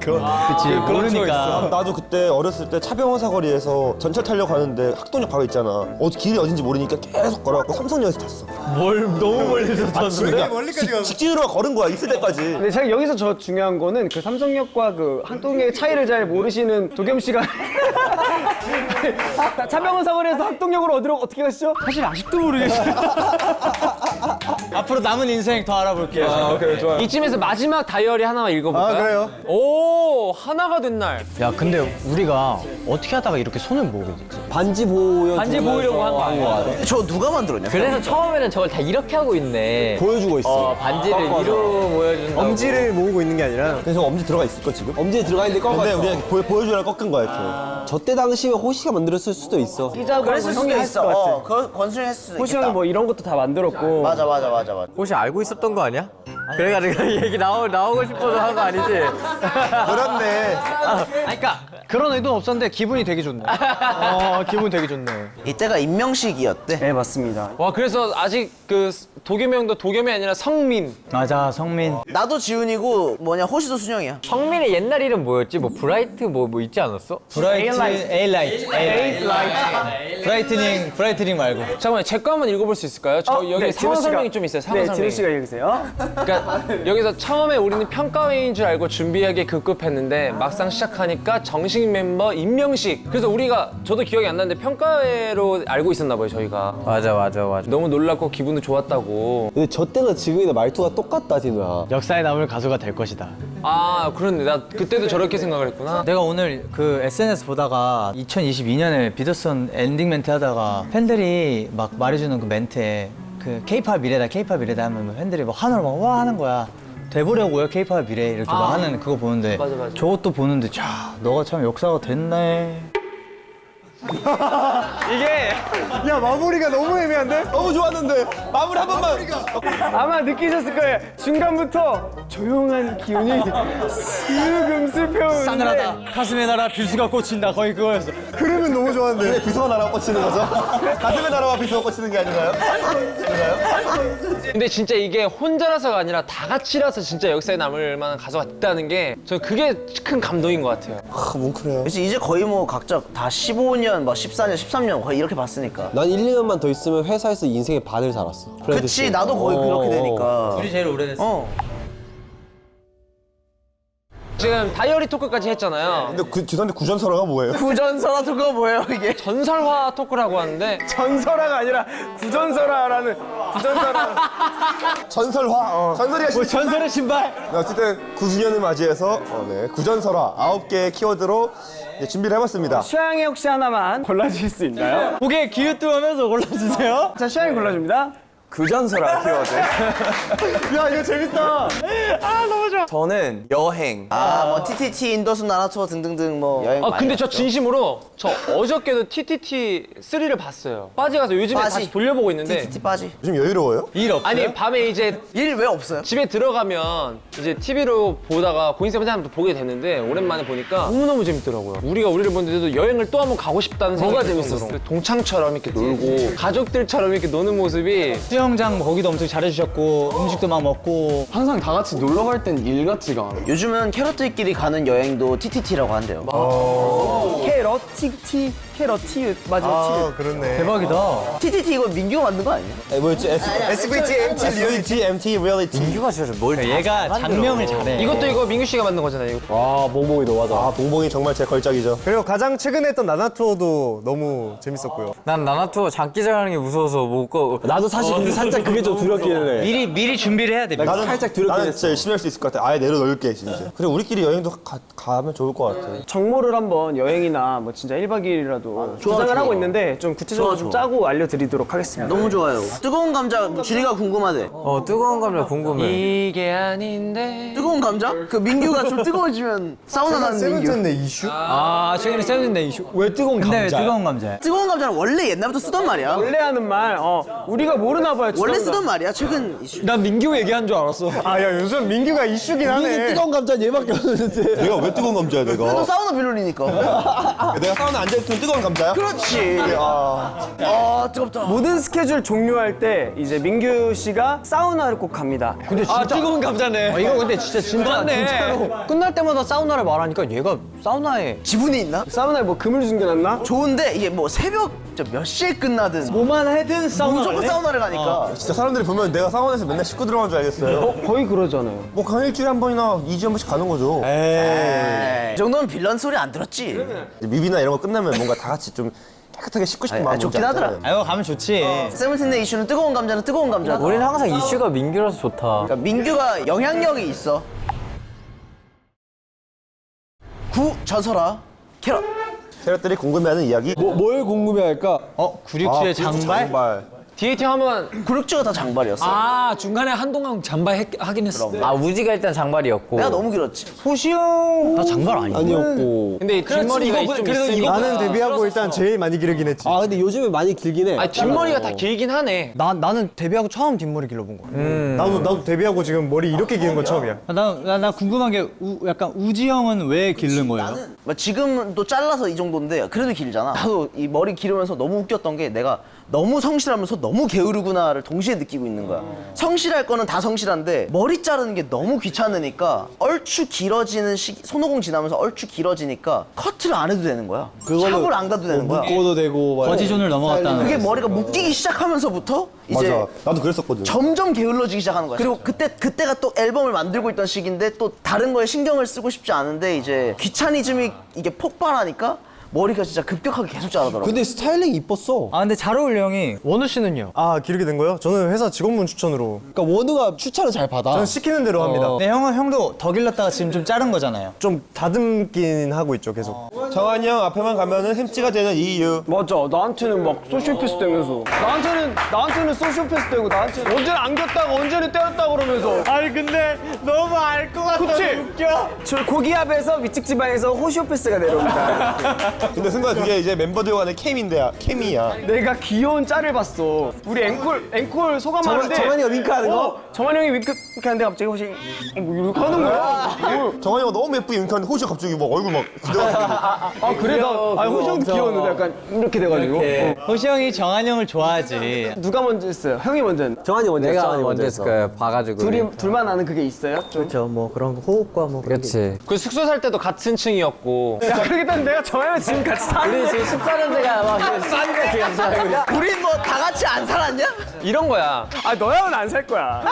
그치, 그런 거 모르니까. 있어. 나도 그때 어렸을 때 차병원 사거리에서 전철 타려고 가는데 학동역 바로 있잖아. 길이 어딘지 모르니까 계속 걸어갖고 삼성역에서 탔어. 너무 멀리서 탔어. 그러니까 멀리까지 가서. 직진으로 걸은 거야 있을 때까지. 근데 제가 여기서 저 중요한 거는 그 삼성역과 그 학동역의 차이를 잘 모르시는 도겸 씨가 차병원 사거리에서 학동역으로 어떻게 가시죠? 사실 아직도 모르겠어요. 앞으로 남은 인생 더 알아볼게요. 오케이, 좋아요. 이쯤에서 마지막 다이어리 하나만 읽어볼까요? 그래요? 오, 하나가 된 날. 야 근데 우리가 어떻게 하다가 이렇게 손을 모으게 됐지? 반지 보이려고 한 거 아니야? 저 누가 만들었냐? 그래서 처음에는 저걸 다 이렇게 하고 있네. 보여주고 있어. 반지를 위로 보여준다고. 엄지를 모으고 있는 게 아니라. 그래서 엄지 들어가 있을 거 지금? 엄지에 들어가 있는데 근데 우리가 보여주려고 꺾은 거야 이렇게. 저때 당시에 호시가 만들었을 수도 있어. 그랬을 수도 형이 있어. 것 같아. 그 권순이 했을 수도 호시 있겠다. 형이 뭐 이런 것도 다 만들었고. 맞아. 혹시 알고 있었던 거 아니야? 그래가지고 얘기 나오고 싶어서 한 거 아니지? 그렇네. 그러니까 그런 의도는 없었는데 기분이 되게 좋네. 기분 되게 좋네. 이때가 임명식이었대. 네 맞습니다. 와, 그래서 아직 그 도겸이 형도 도겸이 아니라 성민. 맞아 성민. 나도 지훈이고 호시도 순영이야. 성민의 옛날 이름 뭐였지? 뭐 브라이트 뭐 있지 않았어? 브라이트 에일라이트. 브라이트닝 말고. 잠깐만요. 제 거 한번 읽어볼 수 있을까요? 저 여기 상황 설명이 좀 있어요. 상황 설명이. 진우 씨가 읽으세요. 그러니까 여기서 처음에 우리는 평가회의인 줄 알고 준비하기에 급급했는데 막상 시작하니까 정식 멤버 임명식. 그래서 우리가 저도 기억이 안 나는데 평가회로 알고 있었나 봐요 저희가. 맞아. 너무 놀랐고 기분도 좋았다고. 근데 저 때나 지금이나 말투가 똑같다 진우야. 역사에 남을 가수가 될 것이다. 아 그렇네. 나 그때도 저렇게 생각을 했구나. 내가 오늘 그 SNS 보다가 2022년에 비더슨 엔딩 멘트 하다가 팬들이 막 말해주는 그 멘트에 그 K-팝 미래다 하면 팬들이 막 하늘 막 와 하는 거야. 돼보려고요 K-팝 미래 이렇게 막 하는 그거 보는데 맞아. 저것도 보는데 자 너가 참 역사가 됐네. 야 마무리가 너무 애매한데? 너무 좋았는데 마무리 한 번만. 아마 느끼셨을 거예요. 중간부터 조용한 기운이 슬금 펴오는데 싸늘하다. 가슴의 나라 비수가 꽂힌다. 거의 그거였어. 흐름은 너무 좋았는데. 비수가 나라와 꽂히는 거죠? 가슴의 나라와 비수가 꽂히는 게 아닌가요? 근데 진짜 이게 혼자라서가 아니라 다 같이라서 진짜 역사에 남을 만한 가수가 있다는 게 저는 그게 큰 감동인 것 같아요. 뭉클해요. 그래서 이제 거의 뭐 각자 다 15년, 뭐 14년, 13년 거의 이렇게 봤으니까. 난 1, 2년만 더 있으면 회사에서 인생의 반을 살았어. 그치, 나도 거의 그렇게 되니까. 우리 제일 오래됐어. 지금 다이어리 토크까지 했잖아요. 근데 죄송한데 구전설화가 뭐예요? 구전설화 토크가 뭐예요 이게? 전설화 토크라고 하는데 전설화가 아니라 구전설화라는 전설화. 전설이가 뭐 전설의 신발. 네, 어쨌든 9주년을 맞이해서 구전설화 9개의 키워드로 이제 준비를 해봤습니다. 슈양이 혹시 하나만 골라주실 수 있나요? 고개 기웃두면서 골라주세요. 자, 슈양이 골라줍니다. 구전설화 키워드. 야 이거 재밌다. 저는 여행. 뭐 TTT, 인더스 나나투어 등등등 뭐 여행 많이 근데 저 갔죠. 진심으로 저 어저께도 TTT 3를 봤어요. 빠지 가서 요즘에 빠지. 다시 돌려보고 있는데 TTT 빠지. 요즘 여유로워요? 일 없어요? 아니 밤에 이제 일 왜 없어요? 집에 들어가면 이제 TV로 보다가 고잉세븐 보게 됐는데 오랜만에 보니까 너무너무 재밌더라고요. 우리가 우리를 보는데도 여행을 또 한번 가고 싶다는 생각이 뭐가 재밌었어? 정도로. 동창처럼 이렇게 놀고 가족들처럼 이렇게 노는 모습이 수영장 거기도 엄청 잘해주셨고 음식도 막 먹고 항상 다 같이 놀러 갈 땐 일 같지가 않아. 요즘은 캐럿들끼리 가는 여행도 TTT라고 한대요. 캐러티 맞아. 그렇네. 대박이다. TTT 이거 민규가 만든 거 아니야? 뭐였지? SBT, MT, 리얼리티, MT, 리얼리티. 민규가 진짜 뭘 얘가 장명을 잘해. 이것도 이거 민규 씨가 만든 거잖아요. 이거. 와 몽몽이 너무하다. 아, 봉봉이 정말 제 걸작이죠. 그리고 가장 최근에 했던 나나 투어도 너무 재밌었고요. 난 나나투어 장기자랑 하는 게 무서워서 못 가. 나도 사실 근데 살짝 그게 좀 두렵긴 해. 미리 준비를 해야 돼. 나는 살짝 두렵긴 나는 했어. 진짜 열심히 할 수 있을 것 같아. 아예 내려놓을게 진짜. 그리고 우리끼리 여행도 가면 좋을 것 같아. 정모를 한번 여행이나 뭐 진짜 1박 2일이라도 구상을 하고 있는데 좀 구체적으로 좀 짜고 알려드리도록 하겠습니다. 너무 좋아요. 뜨거운 감자 주리가 궁금하대. 뜨거운 감자 궁금해. 이게 아닌데. 뜨거운 감자? 그 민규가 좀 뜨거워지면 사우나 가는 민규. 세븐틴의 이슈? 최근에 세븐틴 이슈. 왜 뜨거운 근데 왜 감자야? 뜨거운 감자야? 뜨거운 감자는 원래 옛날부터 쓰던 말이야. 원래 하는 말, 우리가 모르나 봐요. 원래 죄송합니다. 쓰던 말이야. 최근 이슈. 난 민규 얘기한 줄 알았어. 아 야 요즘 민규가 이슈긴 하네. 뜨거운 감자 얘밖에 없는데. 내가 왜 뜨거운 감자야 너 내가? 사우나 빌런이니까. 내가 사우나 앉아있으면 뜨거운 감자야? 그렇지. 뜨겁다. 모든 스케줄 종료할 때 이제 민규 씨가 사우나를 꼭 갑니다. 근데 진짜 뜨거운 감자네. 이거 근데 진짜 진짜로 끝날 때마다 사우나를 말하니까 얘가 사우나에 지분이 있나? 사우나에 뭐 금을 숨겨놨나? 좋은데 이게 뭐 새벽 몇 시에 끝나든 뭐만 해든 사우나 무조건 사우나를 가니까. 진짜 사람들이 보면 내가 사우나에서 맨날 씻고 들어간 줄 알겠어요. 거의 그러잖아요. 뭐 그냥 일주일에 한 번이나 2주에 한 번씩 가는 거죠. 이 정도면 빌런 소리 안 들었지. 이제 뮤비나 이런 거 끝나면 뭔가 다 같이 좀 깨끗하게 씻고 싶은 마음 좋긴 하더라. 아이고 가면 좋지. 세븐틴의 이슈는 뜨거운 감자는 뜨거운 감자. 우리는 항상 이슈가 민규라서 좋다. 그러니까 민규가 영향력이 있어. 구전설화 캐럿. 캐럿들이 궁금해하는 이야기. 뭘 궁금해할까? 967의 장발? 디에이팅 하면 967가 다 장발이었어. 중간에 한동안 잠발 하긴 했어. 우지가 일단 장발이었고. 내가 너무 길었지. 호시 형. 나 장발 아니야. 아니었고. 근데 뒷머리가 좀 있으니까. 나는 데뷔하고 일단 제일 많이 기르긴 했지. 아 근데 요즘에 많이 길긴 해. 아니 뒷머리가 다 길긴 하네. 나는 데뷔하고 처음 뒷머리 길러본 거야. 나도 데뷔하고 지금 머리 이렇게 기는 건 처음이야. 나 궁금한 게 약간 우지 형은 왜 기른 거예요? 뭐 지금도 잘라서 이 정도인데 그래도 길잖아. 나도 이 머리 기르면서 너무 웃겼던 게 내가 너무 성실하면서 너무 게으르구나를 동시에 느끼고 있는 거야. 성실할 거는 다 성실한데 머리 자르는 게 너무 귀찮으니까 얼추 길어지는 시기, 손오공 지나면서 얼추 길어지니까 커트를 안 해도 되는 거야. 샵을 안 가도 되는 거야. 묶어도 되고 거지존을 넘어갔다는 그게 거지. 머리가 묶이기 시작하면서부터 이제 맞아. 나도 그랬었거든. 점점 게을러지기 시작하는 거야. 그리고 그때가 또 앨범을 만들고 있던 시기인데 또 다른 거에 신경을 쓰고 싶지 않은데 이제 귀차니즘이 이게 폭발하니까 머리가 진짜 급격하게 계속 자라더라고. 근데 스타일링 이뻤어. 아 근데 잘 어울려 형이. 원우 씨는요? 아 기르게 된 거요? 저는 회사 직원분 추천으로. 그러니까 원우가 추천을 잘 받아. 저는 시키는 대로 합니다. 네 형도 더 길렀다가 지금 좀 자른 거잖아요. 좀 다듬긴 하고 있죠 계속. 정한이 형 앞에만 가면은 햄찌가 되는 이유. 맞아. 나한테는 막 소시오패스 되면서 나한테는 소시오패스 되고 나한테는 언제는 안겼다가 언제는 떼었다 그러면서. 아니 근데 너무 알 것 같아. 그치? 웃겨. 저 고기압에서 위측 지방에서 호시오패스가 내려옵니다. 근데 순간 그게 이제 멤버들 간의 케미야. 내가 귀여운 짤을 봤어. 우리 앵콜 소감하는데 정한이가 윙크하는 거? 정한이 형이 윙크하는데 갑자기 호시 뭐 이렇게 하는 거야. 정한이 형 너무 예쁘게 윙크하는데 호시가 갑자기 막 얼굴 막 기대가지고. 아 그래? 호시 형도 귀여웠는데 약간 이렇게 돼가지고. 호시 형이 정한 형을 좋아하지. 누가 먼저 했어요? 형이 먼저 했나? 정한이 먼저. 내가 먼저 했을 거야. 봐가지고. 둘만 아는 그게 있어요? 그렇죠. 뭐 그런 호흡과 뭐. 그렇지. 그 숙소 살 때도 같은 층이었고. 야 그러겠다 내가 정한이 지금 같이 사는데 우리 지금 14년째가 막 싼데 지금 살고 있어. 우린 뭐 다 같이 안 살았냐? 이런 거야. 아 너랑은 안 살 거야.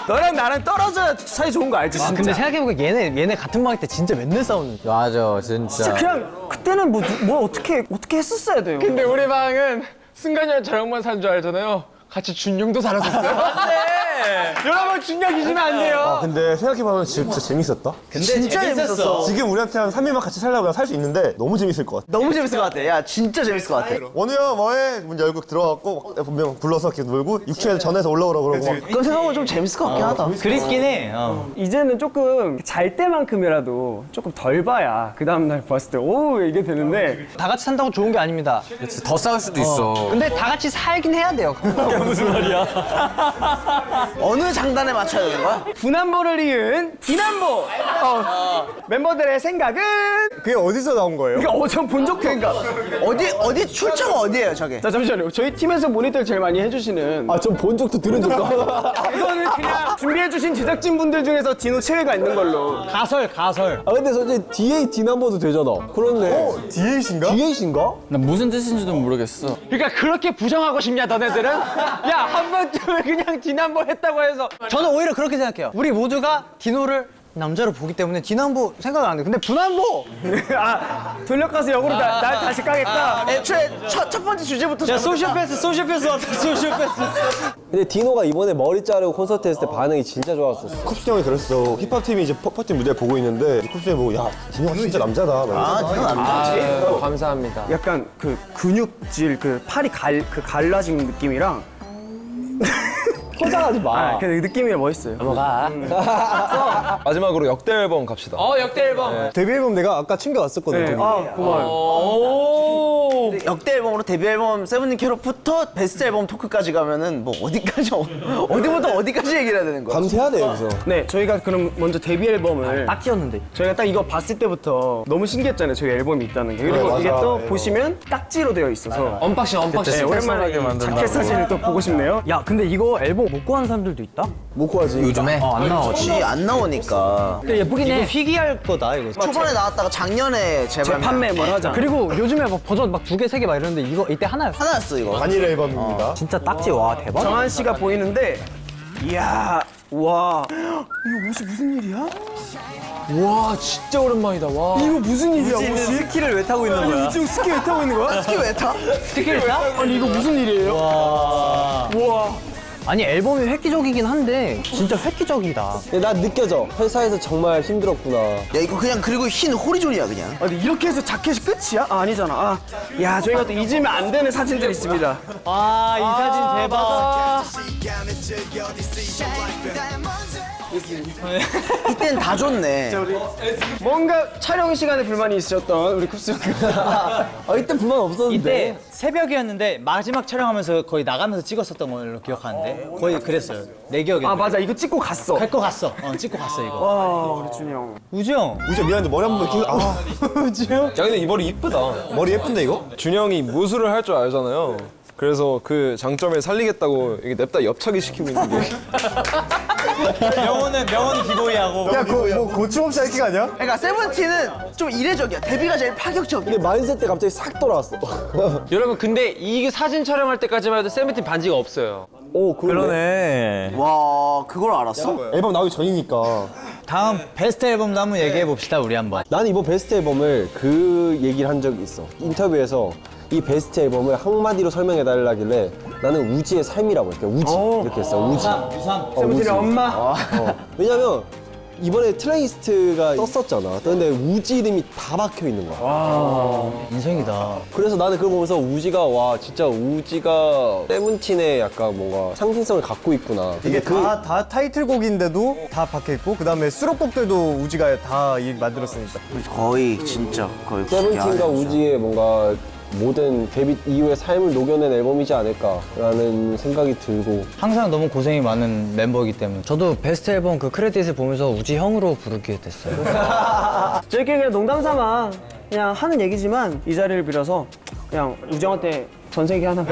너랑 나랑 떨어져야 사이 좋은 거 알지? 아 진짜. 근데 생각해보니까 얘네 같은 방일 때 진짜 맨날 싸우는데. 맞아, 진짜. 진짜 그냥 그때는 뭐 어떻게 했었어야 돼요. 근데 우리 방은 승관이랑 저형만 산 줄 알잖아요. 같이 준용도 살았었어요. 네. 여러분 준용 잊으면 안 돼요. 근데 생각해보면 진짜 재밌었다. 진짜 재밌었어. 지금 우리한테 한 3일만 같이 살라고 그냥 살 수 있는데 너무 재밌을 것 같아. 너무 재밌을 것 같아. 야 진짜 재밌을 것 같아. 원우 형 뭐해? 문 열고 들어갔고 분명 불러서 이렇게 놀고 6층에서 전해서 올라오라고 그러고 막. 그건 생각하면 좀 재밌을 것 같긴 하다. 그립긴 해. 이제는 조금 잘 때만큼이라도 조금 덜 봐야 그 다음날 봤을 때 오 이게 되는데 다 같이 산다고 좋은 게 아닙니다. 더 싸울 수도 있어. 근데 다 같이 살긴 해야 돼요. 무슨 말이야? 어느 장단에 맞춰야 되는 거야? 분한보를 이은 디남보. 멤버들의 생각은 그게 어디서 나온 거예요? 그러니까 전 본 적도 그러니까 어디 출처가 어디예요 저게? 자 잠시만요. 저희 팀에서 모니터를 제일 많이 해주시는 전 본 적도 들은 적도. 이거는 그냥 준비해주신 제작진 분들 중에서 디노 최애가 있는 걸로. 가설. 아 근데 솔직히 DA 디남보도 되잖아. 그렇네. DA신가? DA신가? 난 무슨 뜻인지도 모르겠어. 그러니까 그렇게 부정하고 싶냐 너네들은? 야 한 번쯤은 그냥 디남보 했다고 해서. 저는 오히려 그렇게 생각해요. 우리 모두가 디노를 남자로 보기 때문에 디남보 생각을 안 해. 근데 분남보! 아 돌려가서 역으로 날 다시 까겠다. 애초에 첫 번째 주제부터 야, 소시오패스 왔다, 소시오패스. 근데 디노가 이번에 머리 자르고 콘서트 했을 때 반응이 진짜 좋았었어. 쿱스 형이 그랬어. 힙합팀이 이제 퍼퍼팀 무대를 보고 있는데 쿱스 형이 보고 야 디노가 진짜 남자다. 감사합니다. 약간 그 근육질 그 팔이 갈라진 느낌이랑 포장하지 마. 그 느낌이 멋있어요. 마지막으로 역대 앨범 갑시다. 역대 앨범. 데뷔 앨범 내가 아까 챙겨왔었거든. 저기. 고마워요. 역대 앨범으로 데뷔 앨범 세븐틴 캐럿부터 베스트 앨범 토크까지 가면은 뭐 어디부터 어디까지 얘기를 해야 되는 거야? 밤새야 돼 여기서. 네, 저희가 그럼 먼저 데뷔 앨범을 딱 지었는데. 저희가 딱 이거 봤을 때부터 너무 신기했잖아요. 저희 앨범이 있다는 게. 그리고 맞아. 이게 또 앨범. 보시면 딱지로 되어 있어서 언박싱. 네, 오랜만에 이 자켓 사진을 또 보고 싶네요. 야, 근데 이거 앨범 못 구하는 사람들도 있다? 못 구하지. 요즘에 안 나오지. 혹시 안 나오니까 근데 예쁘긴 해. 이거 희귀할 거다, 이거. 초반에 나왔다가 작년에 재판매 뭘 하잖아. 그리고 요즘에 막 버전 막 2개, 3개 막 이러는데 이거 이때 하나였어. 하나였어 이거. 단일 앨범입니다. 진짜 딱지, 와, 대박. 정한 씨가 보이는데 이야 와 이거 옷이 무슨 일이야? 와 진짜 오랜만이다. 와. 이거 무슨 일이야 옷이? 스키를 왜 타고 있는 거야? 지금 스키 왜 타고 있는 거야? 스키 왜 타? 스키를 타? 아니 이거 무슨 일이에요? 우와 아니, 앨범이 획기적이긴 한데 진짜 획기적이다. 근데 난 느껴져. 회사에서 정말 힘들었구나. 야 이거 그냥 그리고 흰 호리존이야 그냥. 아니 이렇게 해서 자켓이 끝이야? 아, 아니잖아. 야 저희가 또 잊으면 안 되는 사진들이 있습니다. 아, 이 사진 대박. 이때는 다 좋네. 뭔가 촬영 시간에 불만이 있으셨던 우리 쿱스 형. 이때 불만 없었는데. 이때 새벽이었는데 마지막 촬영하면서 거의 나가면서 찍었었던 걸로 기억하는데 거의 그랬어요. 내 기억에. 아 맞아 이거 찍고 갔어. 갈 거 갔어. 찍고 갔어 이거. 와 우리 준이 형. 우주 형. 우재 미안한데 머리 한 번 이렇게 우주 형. 야 근데 이 머리 이쁘다. 머리 예쁜데 이거? 준영이 무술을 할 줄 알잖아요. 그래서 그 장점을 살리겠다고 이게 냅다 옆차기 시키고 있는 게 명호는 기보이하고. 야, 뭐 고침없이 할 게 아니야? 그러니까 세븐틴은 좀 이례적이야. 데뷔가 제일 파격적이야. 근데 마인셋 때 갑자기 싹 돌아왔어. 여러분 근데 이게 사진 촬영할 때까지만 해도 세븐틴 반지가 없어요. 오, 그러네. 와, 그걸 알았어? 앨범 나오기 전이니까. 다음 베스트 앨범도 한번 얘기해 봅시다 우리 한번. 나는 이번 베스트 앨범을 그 얘기를 한 적이 있어. 인터뷰에서 이 베스트 앨범을 한마디로 설명해 달라길래 나는 우지의 삶이라고 했어. 우지 이렇게 했어. 우지. 세븐틴의 엄마. 왜냐면 이번에 트레이스트가 떴었잖아. 근데 우지 이름이 다 박혀 있는 거야. 인생이다. 그래서 나는 그걸 보면서 우지가 와 진짜 우지가 세븐틴의 약간 뭔가 상징성을 갖고 있구나. 이게 다 타이틀곡인데도 다 박혀있고 그 다음에 수록곡들도 우지가 다 만들었으니까. 거의 진짜 거의 세븐틴과 우지의 뭔가 모든 데뷔 이후의 삶을 녹여낸 앨범이지 않을까라는 생각이 들고 항상 너무 고생이 많은 멤버이기 때문에 저도 베스트 앨범 그 크레딧을 보면서 우지 형으로 부르게 됐어요. 저희끼리 그냥 농담삼아 그냥 하는 얘기지만 이 자리를 빌어서 그냥 우정한테 전세기 하나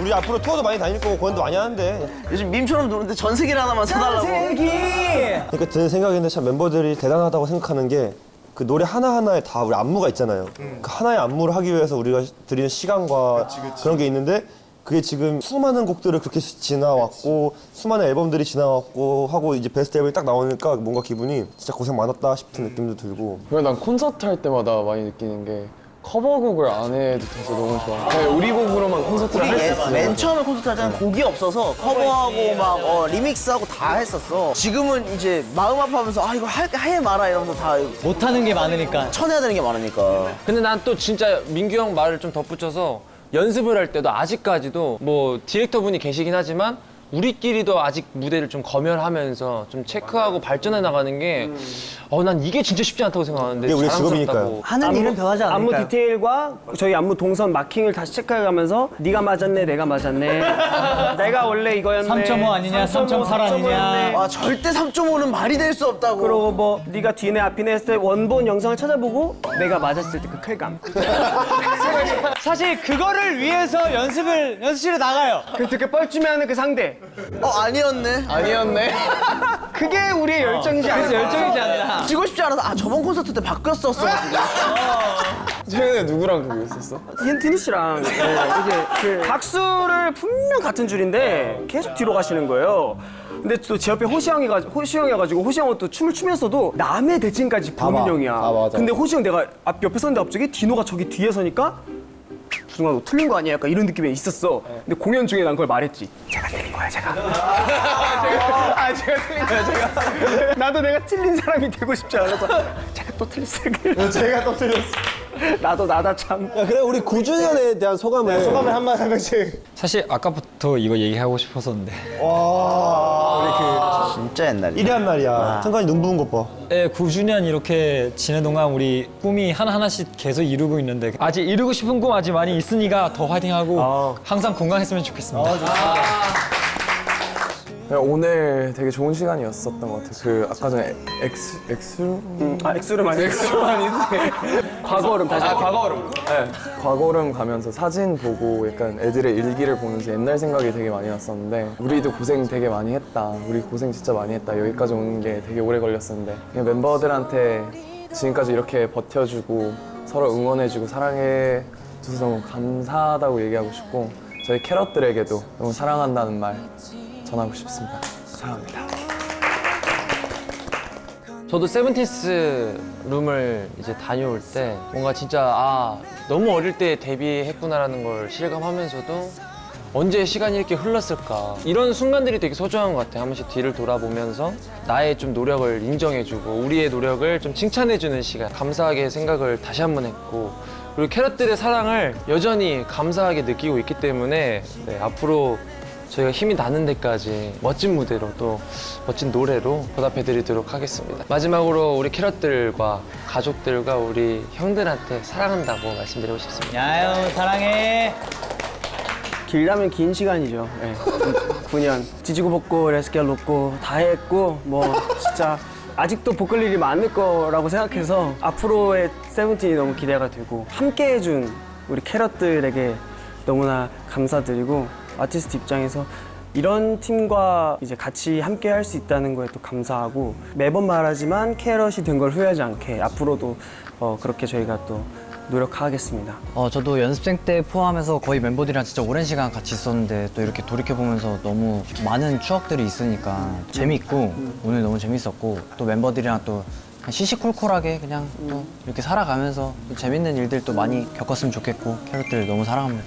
우리 앞으로 투어도 많이 다닐 거고 공연도 많이 하는데 요즘 밈처럼 노는데 전세기를 하나만 사달라고. 그러니까 드는 생각인데 참 멤버들이 대단하다고 생각하는 게 그 노래 하나하나에 다 우리 안무가 있잖아요. 그 하나의 안무를 하기 위해서 우리가 들이는 시간과 그런 게 있는데 그게 지금 수많은 곡들을 그렇게 지나왔고 수많은 앨범들이 지나왔고 하고 이제 베스트 앨범이 딱 나오니까 뭔가 기분이 진짜 고생 많았다 싶은 느낌도 들고. 그리고 난 콘서트 할 때마다 많이 느끼는 게 커버곡을 안 해도 돼서 너무 좋아. 그냥 우리 곡으로만 콘서트를 할 수 있어. 맨 처음에 콘서트 할 때는 곡이 없어서 커버하고 막 리믹스하고 다 했었어. 지금은 이제 마음 아파하면서 아 이거 해 마라 이러면서 다 못하는 게 많으니까. 쳐내야 되는 게 많으니까. 근데 난 또 진짜 민규 형 말을 좀 덧붙여서 연습을 할 때도 아직까지도 뭐 디렉터분이 계시긴 하지만 우리끼리도 아직 무대를 좀 검열하면서 좀 체크하고 발전해 나가는 게 난 이게 진짜 쉽지 않다고 생각하는데 이게 우리 자랑스럽다고. 직업이니까요. 하는 일은 변하지 않을까요? 안무 디테일과 저희 안무 동선 마킹을 다시 체크해가면서 네가 맞았네 내가 맞았네 내가 원래 이거였네 3.5 아니냐 3.8 아니냐. 와 절대 3.5는 말이 될 수 없다고. 그리고 뭐 네가 뒤네 앞이네 했을 때 원본 영상을 찾아보고 내가 맞았을 때 그 쾌감. 사실 그거를 위해서 연습실에 나가요. 그래서 그 뻘쭘해하는 그 상대. 아니었네. 아니었네. 그게 우리의 열정이지 않나? 열정이지 않나. 지고 싶지 않아서 저번 콘서트 때 바뀌었었어. 최근에 누구랑 그거 있었어? 디니 씨랑 이게 그 박수를 분명 같은 줄인데 계속 뒤로 가시는 거예요. 근데 또 제 옆에 호시 형이어가지고 호시 형은 또 춤을 추면서도 남의 대칭까지 보는 형이야. 맞아. 근데 호시 형 내가 옆에 섰는데 갑자기 디노가 저기 뒤에 서니까 중간 너 틀린 거 아니야? 약간 이런 느낌이 있었어. 근데 공연 중에 난 그걸 말했지. 제가 틀린 거야, 제가. 제가 틀린 거야, 제가. 나도 내가 틀린 사람이 되고 싶지 않아서 제가 또 틀렸어요. 제가 또 틀렸어. 나도 나다 참. 야 그래 우리 9주년에 대한 소감을 한마디 한 명씩. 사실 아까부터 이거 얘기하고 싶었었는데 진짜 옛날이야. 이래한 날이야. 승관이 눈 부은 것 봐. 9주년 이렇게 지낸 동안 우리 꿈이 하나하나씩 계속 이루고 있는데 아직 이루고 싶은 꿈 아직 많이 있으니까 더 화이팅하고 항상 건강했으면 좋겠습니다. 오늘 되게 좋은 시간이었었던 것 같아요. 그 아까 전에 엑스룸 아니 과거름 다시 과거름. 네. 과거름 가면서 사진 보고 약간 애들의 일기를 보면서 옛날 생각이 되게 많이 났었는데 우리도 고생 되게 많이 했다. 우리 고생 진짜 많이 했다. 여기까지 오는 게 되게 오래 걸렸었는데 그냥 멤버들한테 지금까지 이렇게 버텨주고 서로 응원해주고 사랑해줘서 너무 감사하다고 얘기하고 싶고 저희 캐럿들에게도 너무 사랑한다는 말 전하고 싶습니다. 사랑합니다. 저도 세븐틴스 룸을 이제 다녀올 때 뭔가 진짜 너무 어릴 때 데뷔했구나라는 걸 실감하면서도 언제 시간이 이렇게 흘렀을까 이런 순간들이 되게 소중한 것 같아요. 한 번씩 뒤를 돌아보면서 나의 좀 노력을 인정해주고 우리의 노력을 좀 칭찬해주는 시간 감사하게 생각을 다시 한 번 했고 그리고 캐럿들의 사랑을 여전히 감사하게 느끼고 있기 때문에 앞으로 저희가 힘이 나는 데까지 멋진 무대로 또 멋진 노래로 보답해드리도록 하겠습니다. 마지막으로 우리 캐럿들과 가족들과 우리 형들한테 사랑한다고 말씀드리고 싶습니다. 야요 사랑해. 길다면 긴 시간이죠. 네. 9년 지지고 볶고 레스키아 놓고 다 했고 뭐 진짜 아직도 볶을 일이 많을 거라고 생각해서 앞으로의 세븐틴이 너무 기대가 되고 함께 해준 우리 캐럿들에게 너무나 감사드리고 아티스트 입장에서 이런 팀과 이제 같이 함께 할 수 있다는 거에 또 감사하고 매번 말하지만 캐럿이 된 걸 후회하지 않게 앞으로도 그렇게 저희가 또 노력하겠습니다. 저도 연습생 때 포함해서 거의 멤버들이랑 진짜 오랜 시간 같이 있었는데 또 이렇게 돌이켜보면서 너무 많은 추억들이 있으니까 재밌고 오늘 너무 재밌었고 또 멤버들이랑 또 그냥 시시콜콜하게 그냥 또 이렇게 살아가면서 또 재밌는 일들 또 많이 겪었으면 좋겠고 캐럿들 너무 사랑합니다.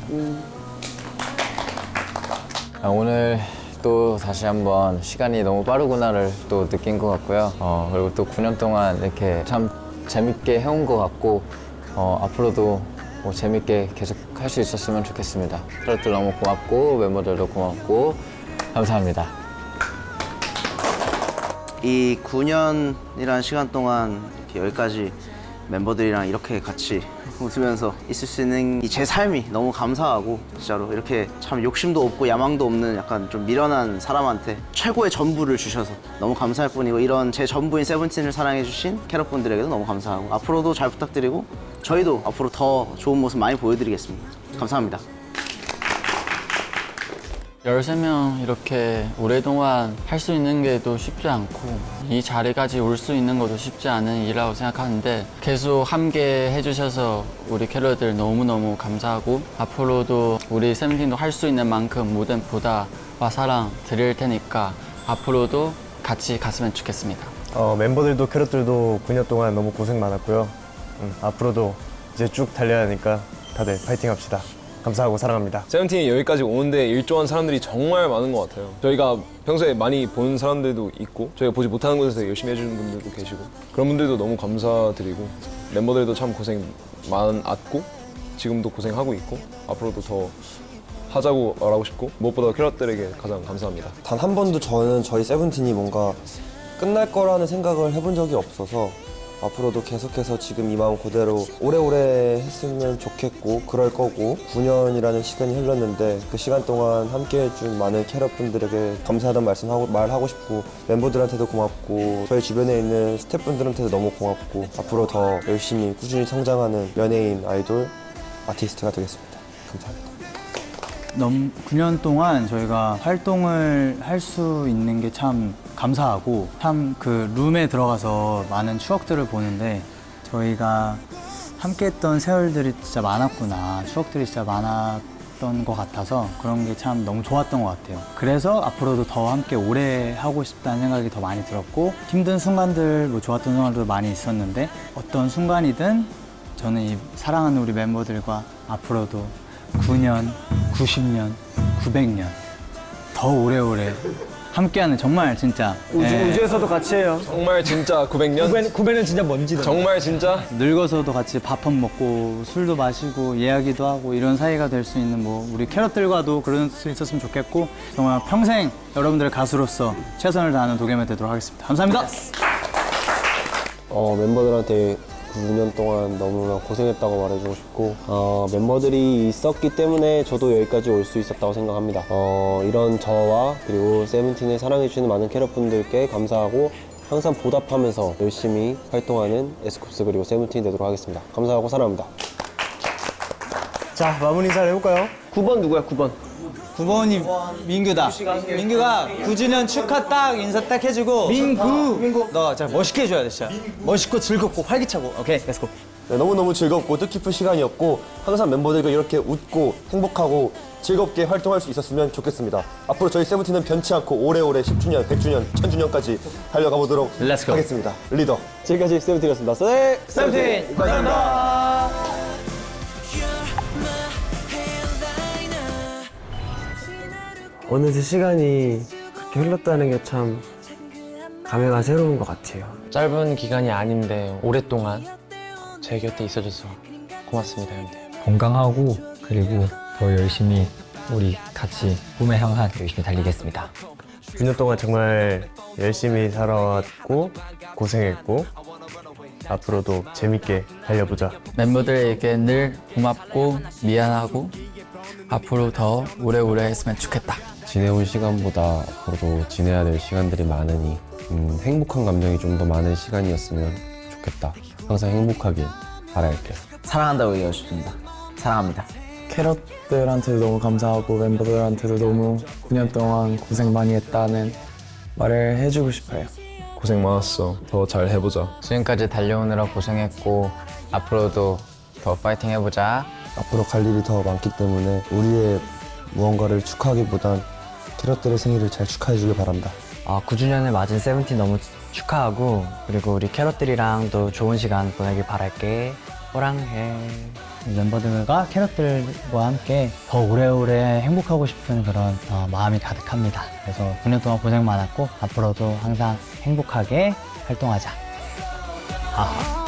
오늘 또 다시 한번 시간이 너무 빠르구나를 또 느낀 것 같고요. 그리고 또 9년 동안 이렇게 참 재밌게 해온 것 같고 앞으로도 뭐 재밌게 계속 할 수 있었으면 좋겠습니다. 캐럿들 너무 고맙고 멤버들도 고맙고 감사합니다. 이 9년이라는 시간 동안 이렇게 여기까지 멤버들이랑 이렇게 같이 웃으면서 있을 수 있는 이 제 삶이 너무 감사하고 진짜로 이렇게 참 욕심도 없고 야망도 없는 약간 좀 미련한 사람한테 최고의 전부를 주셔서 너무 감사할 뿐이고 이런 제 전부인 세븐틴을 사랑해주신 캐럿분들에게도 너무 감사하고 앞으로도 잘 부탁드리고 저희도 앞으로 더 좋은 모습 많이 보여드리겠습니다. 감사합니다. 13명 이렇게 오랫동안 할 수 있는 게 또 쉽지 않고 이 자리까지 올 수 있는 것도 쉽지 않은 일이라고 생각하는데 계속 함께 해주셔서 우리 캐럿들 너무너무 감사하고 앞으로도 우리 세븐틴도 할 수 있는 만큼 모든 보다와 사랑 드릴 테니까 앞으로도 같이 갔으면 좋겠습니다. 멤버들도 캐럿들도 9년 동안 너무 고생 많았고요. 앞으로도 이제 쭉 달려야 하니까 다들 파이팅 합시다. 감사하고 사랑합니다. 세븐틴이 여기까지 오는데 일조한 사람들이 정말 많은 것 같아요. 저희가 평소에 많이 본 사람들도 있고 저희가 보지 못하는 곳에서 열심히 해주는 분들도 계시고 그런 분들도 너무 감사드리고 멤버들도 참 고생 많았고 지금도 고생하고 있고 앞으로도 더 하자고 말하고 싶고 무엇보다 캐럿들에게 가장 감사합니다. 단 한 번도 저는 저희 세븐틴이 뭔가 끝날 거라는 생각을 해본 적이 없어서 앞으로도 계속해서 지금 이 마음 그대로 오래오래 했으면 좋겠고 그럴 거고 9년이라는 시간이 흘렀는데 그 시간 동안 함께 해준 많은 캐럿분들에게 감사하다는 말하고 싶고 멤버들한테도 고맙고 저희 주변에 있는 스태프분들한테도 너무 고맙고 앞으로 더 열심히 꾸준히 성장하는 연예인, 아이돌, 아티스트가 되겠습니다. 감사합니다. 9년 동안 저희가 활동을 할 수 있는 게 참 감사하고 참 그 룸에 들어가서 많은 추억들을 보는데 저희가 함께 했던 세월들이 진짜 많았구나, 추억들이 진짜 많았던 것 같아서 그런 게 참 너무 좋았던 것 같아요. 그래서 앞으로도 더 함께 오래 하고 싶다는 생각이 더 많이 들었고 힘든 순간들, 뭐 좋았던 순간들도 많이 있었는데 어떤 순간이든 저는 이 사랑하는 우리 멤버들과 앞으로도 9년, 90년, 900년 더 오래오래 함께하는 정말 진짜 우주에서도 같이 해요. 정말 진짜 900년? 900년 진짜 먼지다. 정말 진짜? 늙어서도 같이 밥 한 먹고 술도 마시고 이야기도 하고 이런 사이가 될 수 있는 뭐 우리 캐럿들과도 그럴 수 있었으면 좋겠고 정말 평생 여러분들의 가수로서 최선을 다하는 도겸이 되도록 하겠습니다. 감사합니다. 멤버들한테 9년 동안 너무나 고생했다고 말해주고 싶고 멤버들이 있었기 때문에 저도 여기까지 올 수 있었다고 생각합니다. 이런 저와 그리고 세븐틴을 사랑해주시는 많은 캐럿분들께 감사하고 항상 보답하면서 열심히 활동하는 에스쿱스 그리고 세븐틴이 되도록 하겠습니다. 감사하고 사랑합니다. 자, 마무리 인사를 해볼까요? 9번 누구야, 9번? 9번이 민규다. 민규가 9주년 축하 딱 인사 딱 해주고 민구 너 진짜 멋있게 해줘야 돼 진짜. 멋있고 즐겁고 활기차고. 오케이, 렛츠고. 네, 너무너무 즐겁고 뜻깊은 시간이었고 항상 멤버들과 이렇게 웃고 행복하고 즐겁게 활동할 수 있었으면 좋겠습니다. 앞으로 저희 세븐틴은 변치 않고 오래오래 10주년, 100주년, 1000주년까지 달려가 보도록 하겠습니다. 리더. 지금까지 세븐틴이었습니다. 세븐틴! 감사합니다. 어느새 시간이 그렇게 흘렀다는 게 참 감회가 새로운 것 같아요. 짧은 기간이 아닌데 오랫동안 제 곁에 있어줘서 고맙습니다, 형들. 건강하고 그리고 더 열심히 우리 같이 꿈에 향한 열심히 달리겠습니다. 9년 동안 정말 열심히 살아왔고 고생했고 앞으로도 재밌게 달려보자. 멤버들에게 늘 고맙고 미안하고 앞으로 더 오래오래 했으면 좋겠다. 지내온 시간보다 앞으로도 지내야 될 시간들이 많으니 행복한 감정이 좀 더 많은 시간이었으면 좋겠다. 항상 행복하길 바랄게요. 사랑한다고 얘기하고 싶습니다. 사랑합니다. 캐럿들한테도 너무 감사하고 멤버들한테도 너무 9년 동안 고생 많이 했다는 말을 해주고 싶어요. 고생 많았어. 더 잘 해보자. 지금까지 달려오느라 고생했고 앞으로도 더 파이팅 해보자. 앞으로 갈 일이 더 많기 때문에 우리의 무언가를 축하하기보단 캐럿들의 생일을 잘 축하해 주길 바랍니다. 9주년을 맞은 세븐틴 너무 축하하고 그리고 우리 캐럿들이랑 또 좋은 시간 보내길 바랄게. 호랑해. 멤버들과 캐럿들과 함께 더 오래오래 행복하고 싶은 그런 마음이 가득합니다. 그래서 9년 동안 고생 많았고 앞으로도 항상 행복하게 활동하자. 아하.